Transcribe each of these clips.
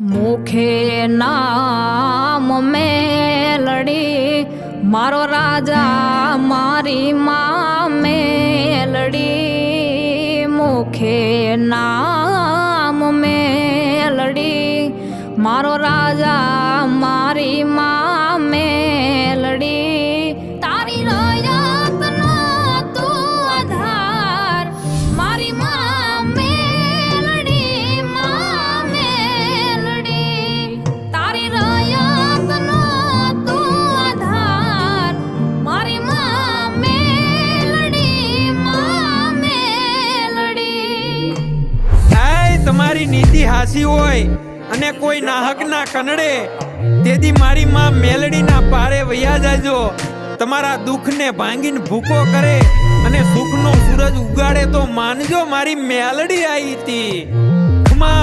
મુખે નામ મેલડી મારો રાજા મારી માં મેલડી મુખે નામ મેલડી મારો રાજા મારી માં મેલડી તારી રયતનો તું આધાર મારી માં મેલડી તારી રયતનો તું આધાર મારી માં મેલડી તમારી નીતિ હાસી હોય અને કોઈ નાહક ના કનડે તેથી મારી માં મેલડીના પારે વયા જાજો તમારા દુઃખને ભાંગીને ભૂકો કરે અને સુખનો સૂરજ ઉગાડે તો માનજો મારી મેલડી આવી હતી ખમા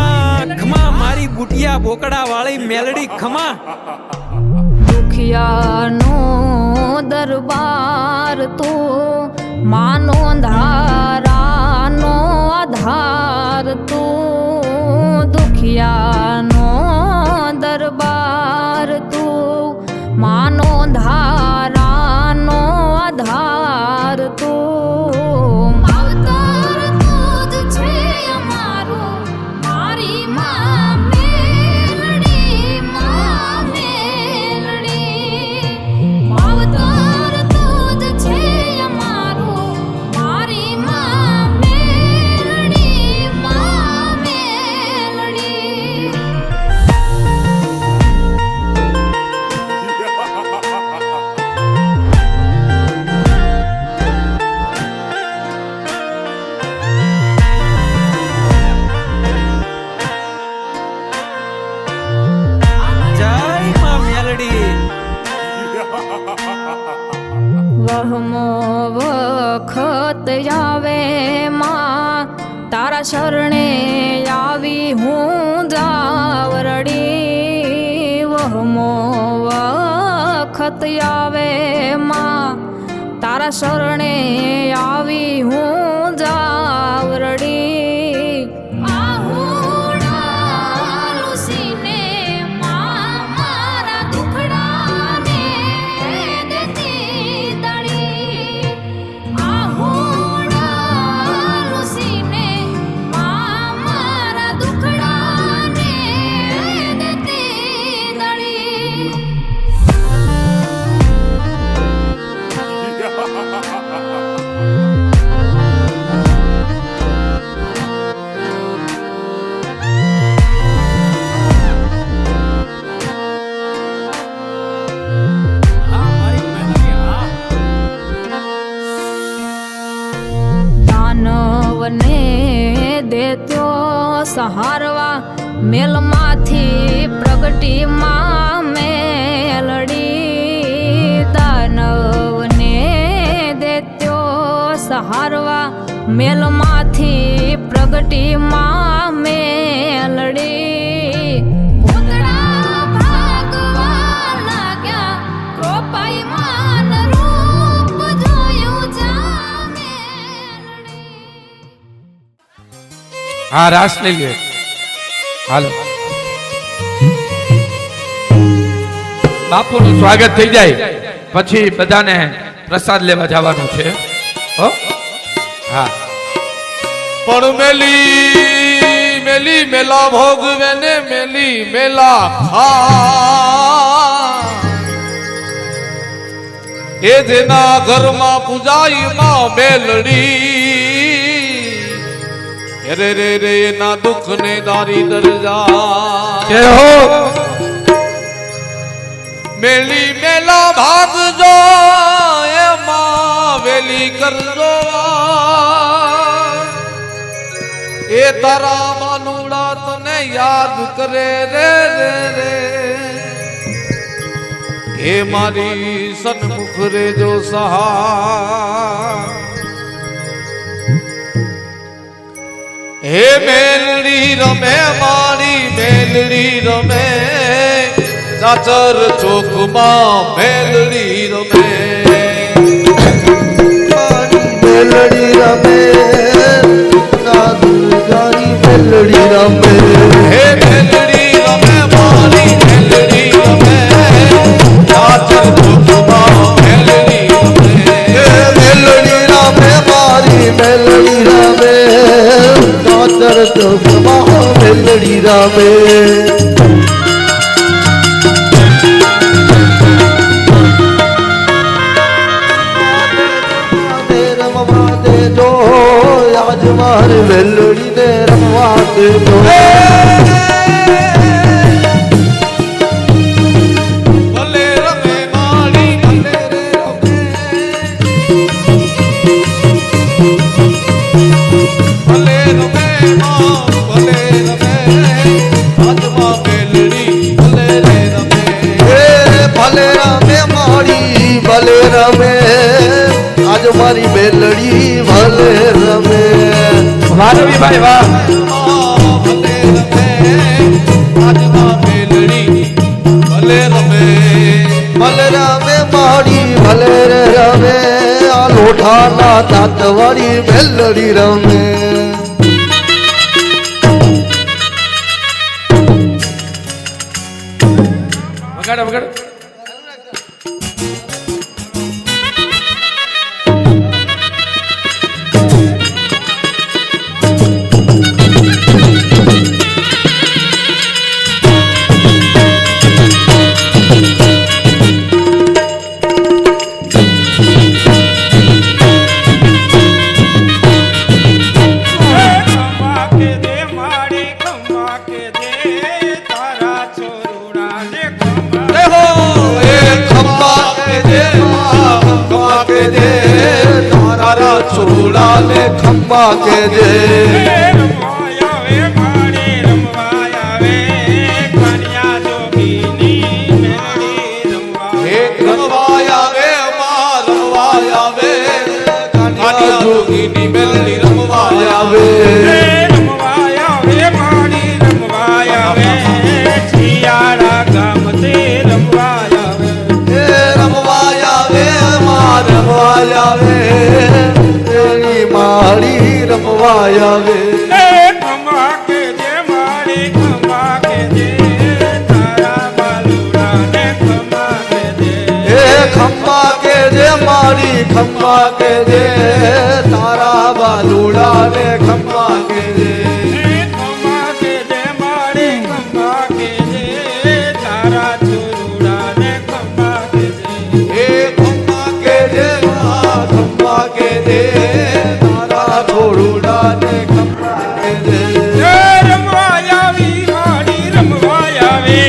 ખમા મારી બુટિયા બોકડા વાળી મેલડી ખમા દુખિયાનો દરબાર તું માનો ધારાનો આધાર તું દુખિયાનો દરબાર તું માનો ધારાનો આધાર તું માવતર તું જ છે અમારું મારી માં મેલડી માવતર તું જ છે અમારું મારી માં મેલડી જય માં મેલડી વહમો વખત આવે માં તારા શરણે આવી હું જાવરડી વહમો વખત આવે માં તારા શરણે આવી હું જાવરડી દાનવને દેત્યો સહારવા મેલમાંથી પ્રગટી માં મેલડી દાનવને દેત્યો સહારવા મેલમાંથી પ્રગટી માં મેલડી હા રાસ લઈ લે હાલો બાપુનું સ્વાગત થઈ જાય પછી બધાને પ્રસાદ લેવા જવાનું છે હો હા પણ મેલી મેલી મેલા ભોગવે ને મેલી મેલા ખા એ જેના ઘરમાં પૂજાઈ માં મેલડી રે રે રે ના દુઃખ ને દારી દરજા જય હો મેલી મેલા ભાગજો એમાં વેલી કરજો એ તારા માનુડા તને યાદ કરે રે રે રે એ મારી સન્મુખ રે જો સહા હે મેલડી રમે મારી મેલડી રમે સાચર ચોકમાં મેલડી રમે મેલડી રમે ના દુર્ગાની મેલડી રમે હે મેલડી રમે મેલડી રમે રમવા દેજો આજ મારે મેલડી ને રમવા દેજો ભલે રમે મારી ભલે રે રમે ભલે રમે માં ભલે રમે હાથમાં મેલડી ભલે રે રમે ભલે રમે મારી ભલે રમે આજ મારી મેલડી ભલે રમે વાહ રવિભાઈ વાહ ભલે રમે હાથમાં મેલડી ભલે રમે ભલે રમે મારી ભલે રે રમે આ લોઠાના દાંત વાળી મેલડી રમે વગાડો વગાડો દેહો એ ખંભા કે દે ખંભા કે દે તારા છોડા ને ખંભા કે જે હે રમવાય આવે માં રમવાય આવે કાનિયા જોગીની મેલડી રમવાય આવે એ રમવાય આવે માં રમવાય આવે તેરી મારી રમવાય આવે એ ખંભા કે જે મારી ખંભા કે જે તારા બાલુડા ને ખંભા કે જે એ ખંભા કે જે માં ખંભા કે જે તારા થોડુડા ને ખંભા કે જે એ રમવાય આવી મારી રમવાય આવે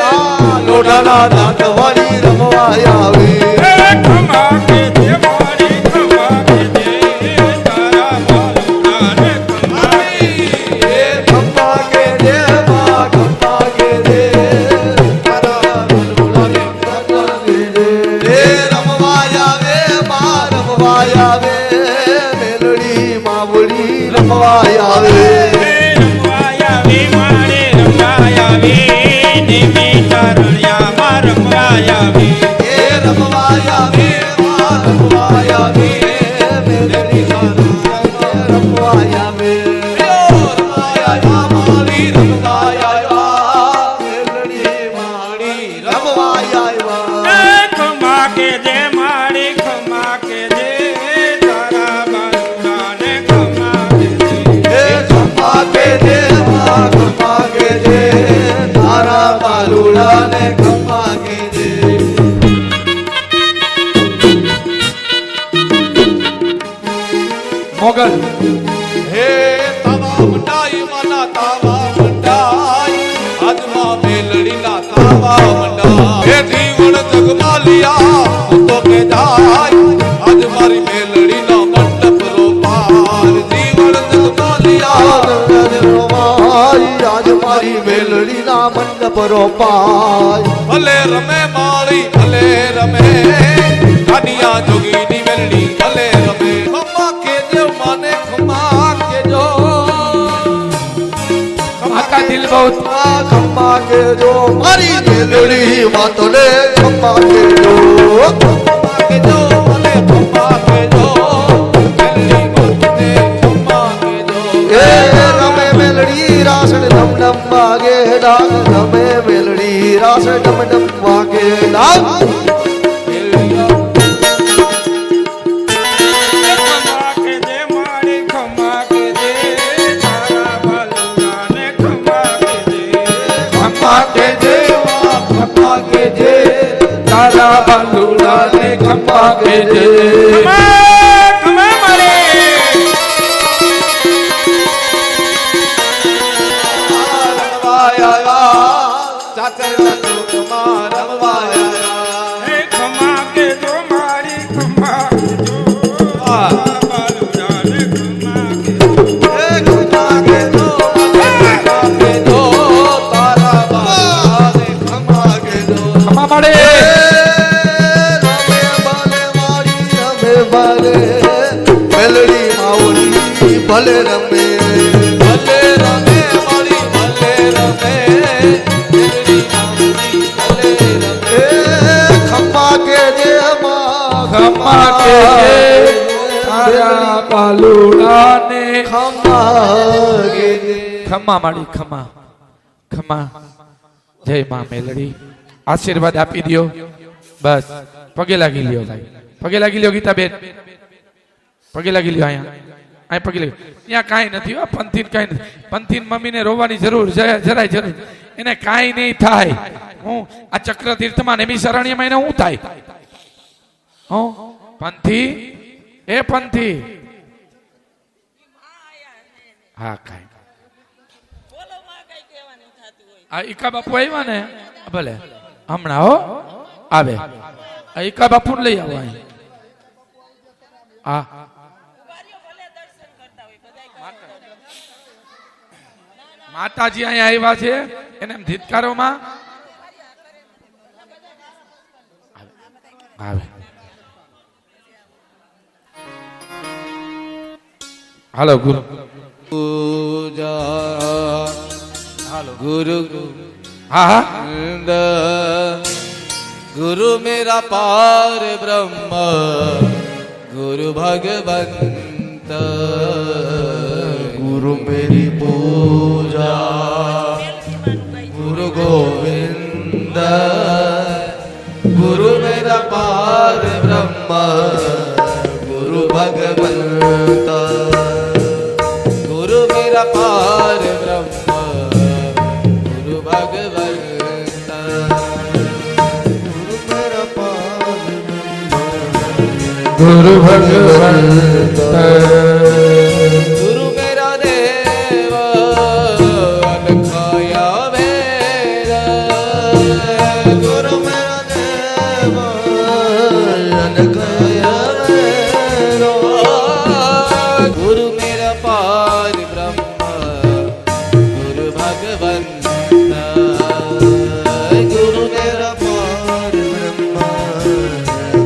આ લોઢાના દાંત વાળી રમવાય આવે એ ખંભા કે જે માં ખંભા કે જે તારા બાલુડા ને ખંભા કે જે એ રમવાય આવે માં રમવાય આવે મેલડી માવડી રમવાય આવે એ રમવાય આવે માં રમવાય આવે મેલડી રમવાય આવે રમવાય મારી રમવાય આવ્યા મેલડી મારી રમવાય આવ્યા એ ખંભા કે જે માં ખંભા કે જે તારા બાલુડા ને ખંભા કે જે મોગલ હે તાવા મંડાઈ માના તાવા મંડાઈ હાથમાં મેલડી ના તાવા મંડાઈ હે જીવન જગમાલિયા હું તો કે જાય આજ મારી મેલડી નો મંડપ રોપાર જીવન જગમાલિયા આજ મારી મેલડી ના મંડપ રોપાય ભલે રમે માળી ભલે રમે કાનિયા જોગીની મેલડી ભલે રમે ખમ્મા કેજો માને ખમ્મા કેજો માતા દિલ બહુ ખંભા કે જો મારી મેલડી માતોને ખંભા કે જો ખમ્મા કેજો મને ખમ્મા કેજો મેલડી મોતને ખમ્મા કેજો એ રમે મેલડી રાસ ડમ ડમ વાગે ડાગ રમે મેલડી રાસ ડમ ડમ વાગે ડાગ બાલુડાને ખમ્મા કેજે ખમા મારે ચાચરના ચોકમાં રમવાયા હે ખમા કે જો મારી ખમા બાલુડાને ખમા કે ખમા કે દો તારા બાને ખમા કે દો ખમ્મા મળે રમે બાલે મારી રમે બાલે મેલડી માવલી ભલે રમે ભલે રમે મારી ભલે રમે મેલડી માવલી ભલે રમે ખમા કે દે માં ખમ્મા કેજે તારા બાલુડાને ખમા કે દે ખમ્મા માડી ખમ્મા ખમ્મા જય માં મેલડી આશીર્વાદ આપી દ્યો બસ પગે લાગી લ્યો ભાઈ પગે લાગી લ્યો ગીતાબેન પગે લાગી લ્યો અહીંયા પગે લાગી ત્યાં કાંઈ નથી હો પંથીન કાંઈ નથી પંથીન મમ્મીને રોવાની જરૂર જરાય જરૂર એને કાંઈ નહીં થાય હું આ ચક્ર તીર્થમાં નેમી શરણ્યમાં એને શું થાય હું પંથી એ પંથી હા કાંઈ આ ઈકા બાપુ આવ્યા ને ભલે હમણાં હો આવે આ ઈકા બાપુ લઈ આવો અહીં હા માતાજી અહીંયા આવ્યા છે એને ધીતકારોમાં આવે હાલો ગુરુ પૂજા गुरु હા હા गुरु मेरा पार ब्रह्म गुरु भगवंत गुरु मेरी पूजा गुरु गोविंद गुरु मेरा पार ब्रह्म गुरु भगवंत गुरु मेरा पार ब्रह्म गुरु भगवंत गुरु भगवंत गुरु मेरा देव अनखाया मेरा गुरु मेरा देव अनखया मेरो गुरु मेरा पार ब्रह्म गुरु भगवंत गुरु मेरा पार ब्रह्मा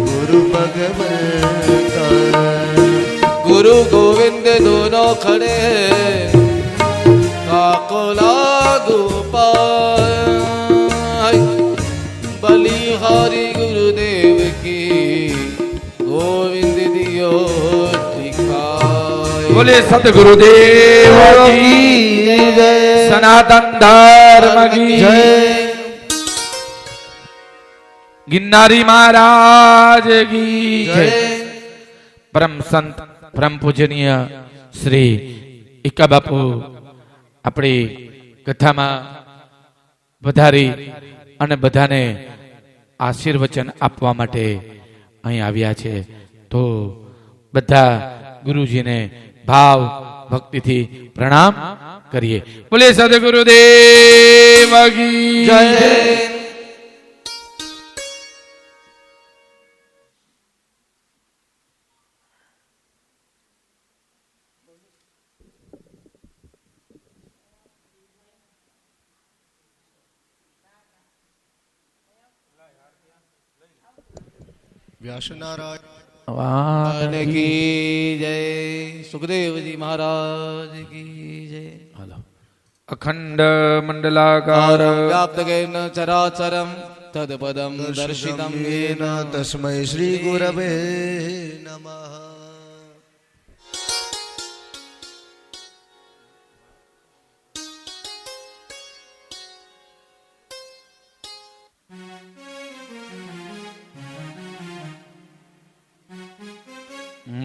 गुरु भगवंता गुरु गोविंद दोनों खड़े काको लागू पाय बलिहारी गुरुदेव की गोविंद दियो दिखाए बोले सतगुरुदेव की जय सनातन धर्म की जय गिरनारी महाराज की जय जय परम संत परम पूजनीय श्री ઈકા બાપુ આપણી કથામાં વધારી અને બધાને આશીર્વચન આપવા માટે અહીં આવ્યા છે તો બધા ગુરુજીને ભાવ ભક્તિથી પ્રણામ કરીએ. બોલે સદગુરુદેવ કી જય. व्यासनारायण વાહ की जय सुखदेव जी महाराज की जय હાલો. અખંડ મંડલાકાર व्याप्त गैन चराचरम तदपदम दर्शितम येन तस्मै श्री गुरवे नमः.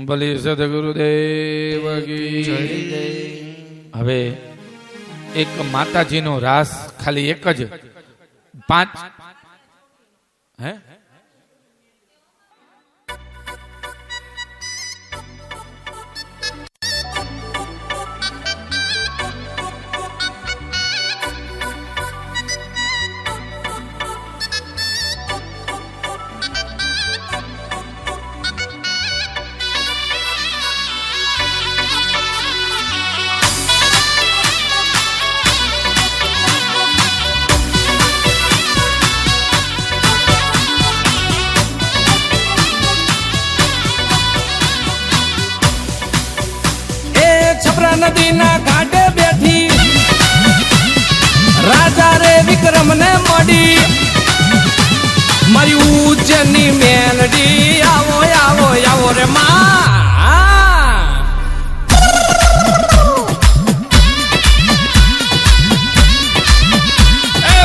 બોલે સદગુરુદેવ કી જય. હવે એક માતાજીનો રાસ ખાલી એક જ 5 હે નદીના ઘાટે બેઠી રાજા રે વિક્રમ ને મળી મારી ઉજ્જૈનની મેલડી આવો આવો આવો રે માં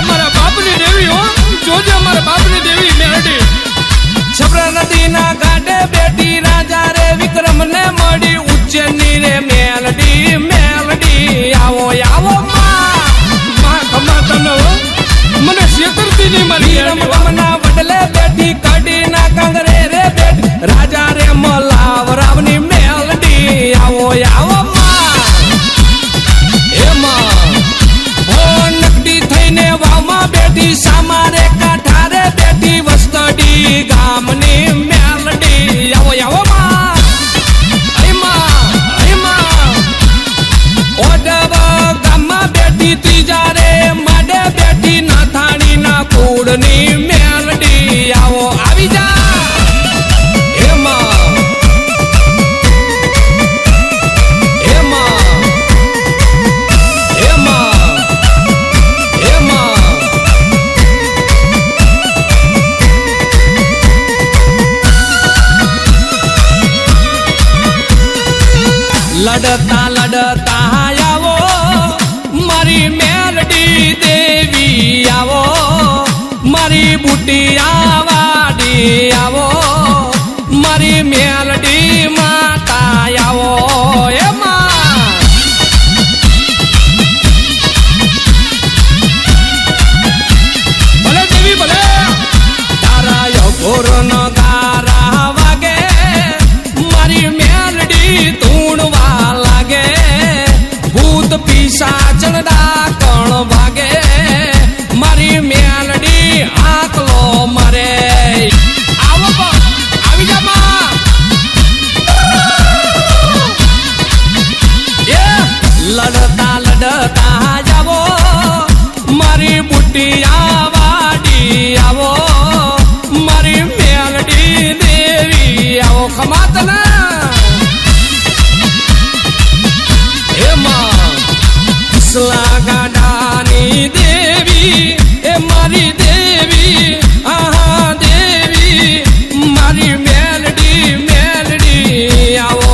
મારા બાપની દેવી હો જોજે મારા બાપની દેવી મેલડી છબરા નદીના ઘાટે બેઠી રાજા રે વિક્રમ ને મળી ઉજ્જૈનની રે મેલડી મેલડી આવો આવો માં ખમા તને મને શેતરતી ની મારી રમતમના વડલે બેઠી કાઢી ના કાંગરે રે બેઠી રાજા રે મલાવ રાવની મેલડી આવો આવો માં એ માં હો નકડી થઈને વાવમાં બેઠી સામારે કાંઠારે બેઠી વસ્તડી ગામની મેલડી આવો આવો માં ઓડવ ગામમાં બેઠી ત્રીજા રે માડે બેઠી નાથાણી ના કુળની મેલડી આવો આવી જા એમાં એમાં એમાં એમાં લડતા લડતા આવો મારી મેલડી દેવી આવો મારી બુટિયા વાડી આવો મારી મેલડી માતા આવો એમાં ભલે દેવી ભલે તારા યગોર નો ગારા વાગે મારી મેલડી ધૂણવા લાગે ભૂત પિશાચન ડાકણ ભાગે મારી મેલડી આકલો મરે આવો આવી જા માં એ લડતા લડતા જાવો મારી બુટિયા વાડી આવો મારી મેલડી દેવી આવો ખમાતના એમાં ગાડાની દેવી એ મારી દેવી આહા દેવી મારી મેલડી મેલડી આવો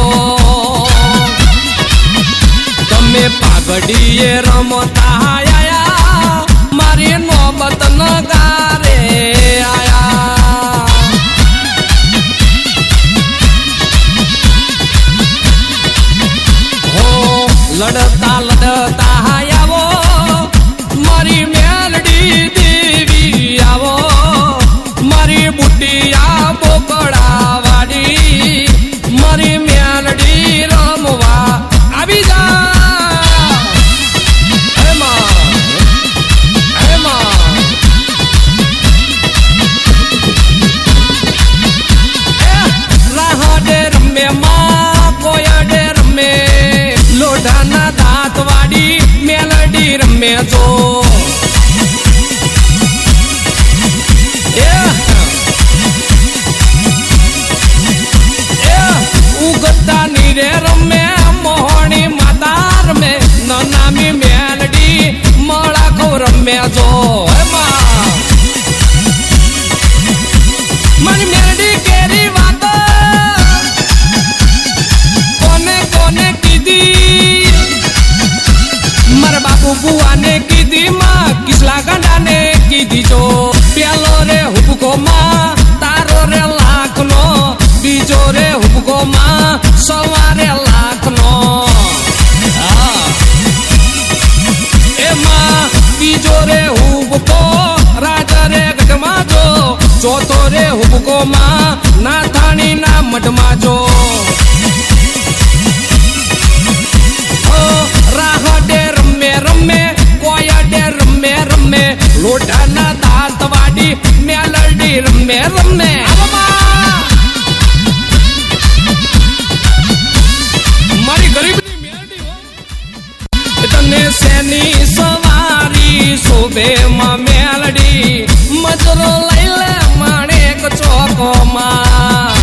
તમે પાઘડીએ રમતા આયા મારી નોબત ન ગારે આયા લડતા લડતા આવો મારી મેલડી દેવી આવો મારી બુટિયા બોકડા વાડી મારી મેલડી રમવા આવી જા એમાં એમાં રાહડે રમે માં કોયડે રમે લોઢાના દાંત વાડી મેલડી રમે જો ઉગતા નીરે રમે મોહણી માતા રમે નામી મેલડી મળાખો રમે જો એમાં મારી મેલડી કેરી વાતો કોને કોને કીધી મારા બાપુ બુઆને કીધી માં કિસલા ગંડાને કીધી જો પેલો રે હુબકો માં તારો રે લાખનો બીજો રે હુબકો માં સવારે લાખનો એમાં બીજો રે હુબકો રાજા રે ગઢમાં જો ચોથો રે હુબકો માં નાથાણી ના મઢમાં જો રાહડે રમે રમે કોયડે રમે રમે લોઢાના દાંત વાડી મેલડી રમે રમે મારી ગરીબની મેલડી તને સેની સવારી શોભે માં મેલડી મજરો લઈ લે માણેક ચોકો માં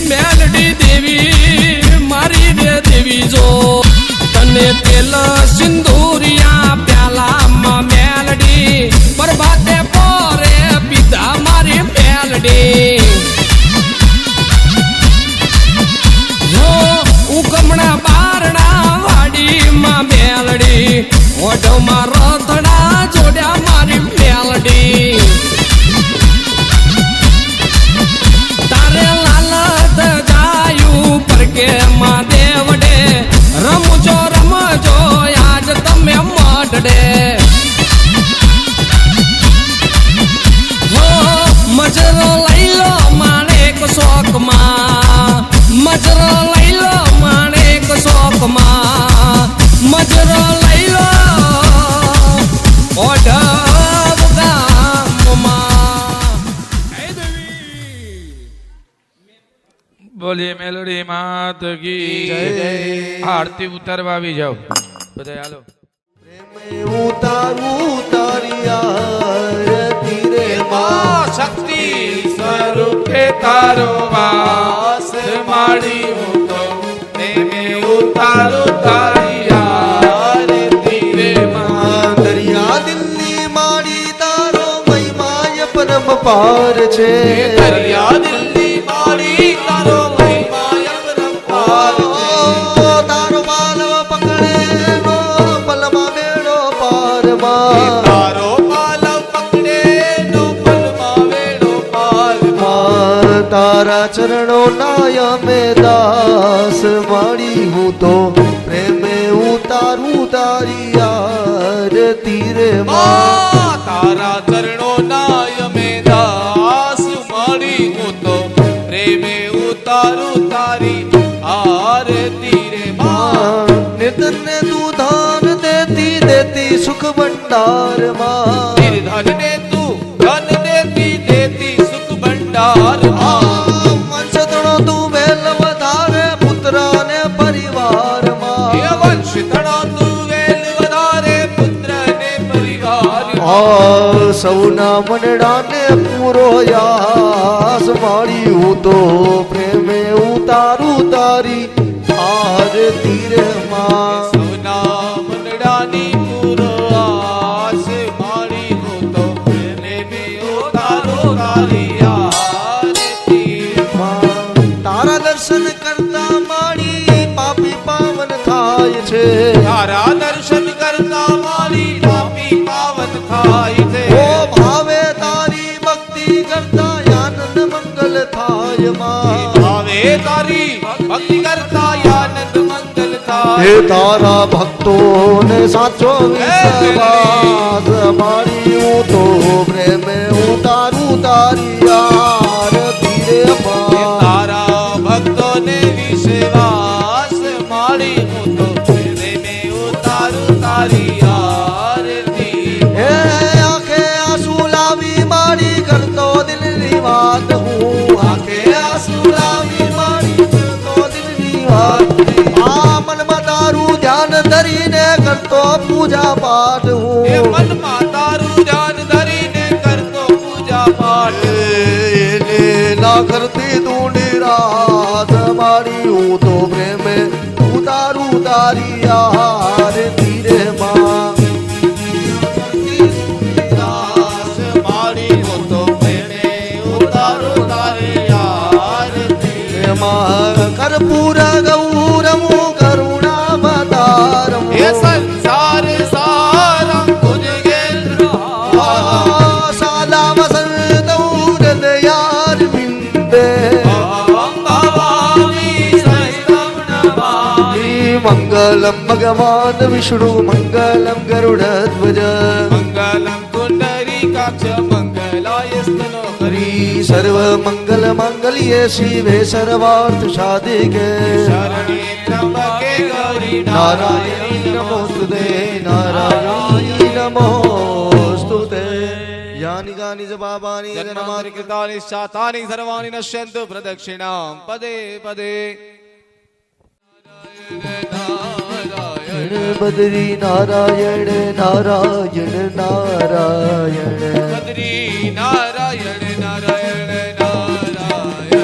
મેલડી દેવી મારી રે દેવી જો તને તેલ સિંદૂરિયા પ્યાલામાં મેલડી બરબાદે પોરે પીધા મારી મેલડી ઉગમણા બારણા વાડીમાં મેલડી ઓઢવમાં રથડા જોડ્યા મારી મેલડી તારે લાલત જાયું પરકે માં દેવડે રમજો આજ તમે મઢડે મજરો લઈ લો માણેક શોકમાં મજરો લઈ લો માણેક શોકમાં મજરો લઈ લો ઓઢવ ગામમાં બોલીએ મેલડી માત કી આરતી ઉતારવા આવી જાઓ બધા હાલો ઉતારું તારી આરતી રે માં શક્તિ સ્વરૂપે તારો વાસ માડી હું તો પ્રેમે ઉતારું તારી આરતી રે માં દરિયા દિલ્હી માડી તારો મહિમાય પરમ પાર છે દરિયા દિલ્હી માડી તારો મહિમાય પરંપાર છે તારો માલવ પકડે નો પલમાં બેડો પારમાં તારો પાલવ પકડે નો પલમાં વેડો પાર તારા ચરણો નાય મેં દાસ માડી હું તો પ્રેમે ઉતારું તારી આરતી રે માં તારા ચરણો નાય મેં દાસ માડી હું તો પ્રેમે ઉતારું તારી આરતી રે માં નિતને તું ધાન દેતી દેતી સુખ ભંડાર માં નિર્ધન ને તું ધન દેતી સુખ ભંડાર માં વંશતણો તું વેલ વધારે પુત્ર ને પરિવાર માં હે વંશતણો તું વેલ વધારે પુત્ર ને પરિવાર સૌના મનડાને પૂરો યાસ માડી હું તો પ્રેમે ઉતારું તારી આરતી રે માં સૌના મનડાની પૂરો આસ માડી હું તો પ્રેમે ઉતારું તારી આરતી તારા દર્શન કરતા માડી પાપી પાવન થાય છે તારા દર્શન કરતા મારી પાપી પાવન થાય છે ઓ ભાવે તારી ભક્તિ કરતા આનંદ મંગલ થાય માં ભાવે તારી ભક્તિ કરતા આનંદ મંગલ થાય હે તારા ભક્તોને સાચો વિશ્વાસ મારી હું તો પ્રેમે ઉતારું તારી આરતી રે માં તારા ભક્તોને વિશ્વાસ માડી હું તો પ્રેમે ઉતારું તારી આરતી હે આંખે આંસુ લાવી મારી કરતો દિલની વાત હું આંખે આંસુ લાવી મારી કરતો દિલની વાત આ મનમાં તારું ધ્યાન ધરીને કરતો પૂજા પાઠ એ હું મનમાં તારું ધ્યાન ધરીને કરતો પૂજા પાઠ એને ના કરતી તું રાત મારી હું તો પ્રેમે ઉતારું તારી આરતી રે માં દાસ માડી હું તો પ્રેમે ઉતારું તારી આરતી એમાં કર્પૂર ગૌરમો કરુણા બતારમો એ સંસાર સારં તુજ ગેલ સાલા વસંત હૃદયાર બિંદે ભવાની સહિતમ નમામિ મંગલમ ભગવાન વિષ્ણુ મંગલમ ગરુડધ્વજ મંગલમ પુંડરીકાક્ષ મંગલાય સ્તનો હરી સર્વ મંગલ માંગલ્ય શિવે સર્વાર્થ સાધિકે શરણે ત્રંબકે ગૌરી નારાયણી નમોસ્તુતે નારાયણી નમોસ્તુતે યાની ગાની જબાબાની જન્માંતરિ કૃતાનિ શાતાનિ સર્વાણિ નશ્યન્તુ પ્રદક્ષિણામ પદે પદે બદરી નારાયણ નારાયણ નારાયણ બદ્રી નારાયણ નારાયણ નારાયણ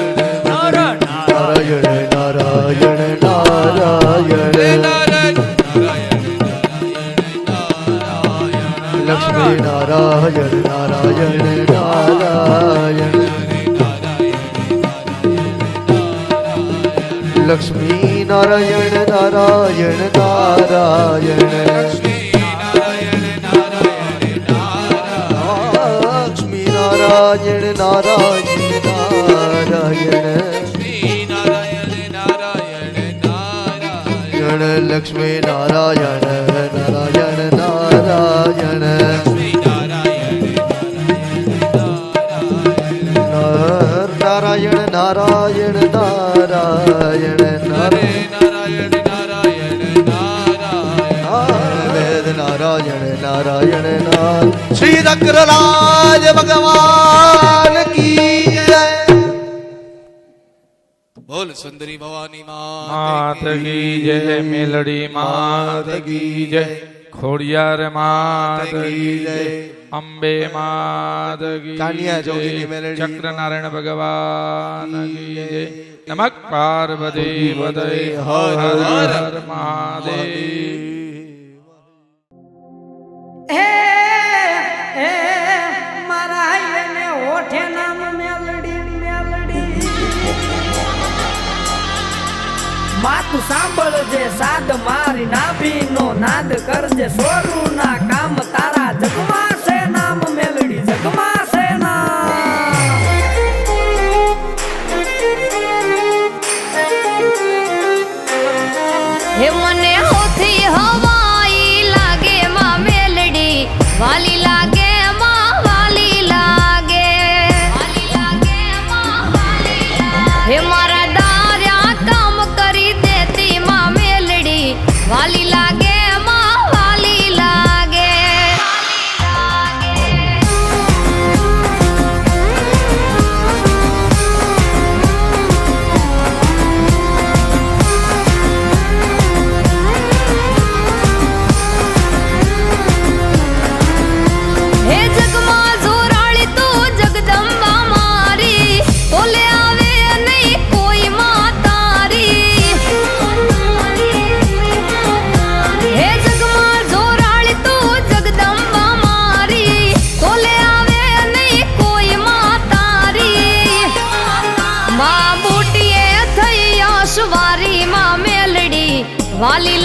નારાયણ નારાયણ નારાયણ લક્ષ્મી નારાયણ નારાયણ નારાયણ લક્ષ્મી નારાયણ નારાયણ નારાયણ લક્ષ્મી નારાયણ નારાયણ નારાયણ નારાયણ નારાયણ નારાયણ વેદ નારાયણ નારાયણ નારાયણ શ્રી રકરરાજ ભગવાન કી જય બોલ સુંદરી ભવાની માત કી જય મેલડી માત કી જય ખોડિયાર માત કી જય અંબે માત કી કાનિયા જય જોગીની મેલડી ચક્ર નારાયણ ભગવાન કી જય નમઃ પાર્વતી પતય હર હર હર મહાદેવ હે મારા એને ઓઠે નામ મેલડી મેલડી માતું સાંભળજે સાદ મારી નાભીનો નાદ કરજે સોરું ના કામ તારા જગમાં છે નામ મેલડી જગમાં છે હે મને હોથી હવાઈ લાગે માં મેલડી વાલી લાગે માં વાલી લાગે હે મારા દાર્યા કામ કરી દેતી માં મેલડી વાલી લાગે માં વાલી લાગે હે જગમાં જોરાળી તું જગદંબા મારી બોલે આવે નહીં કોઈ માં તારી હે જગમાં જોરાળી તું જગદંબા મારી બોલે આવે નહીં કોઈ માં તારી માં બુટીએ થઈ અસવારી માં મેલડી વાલી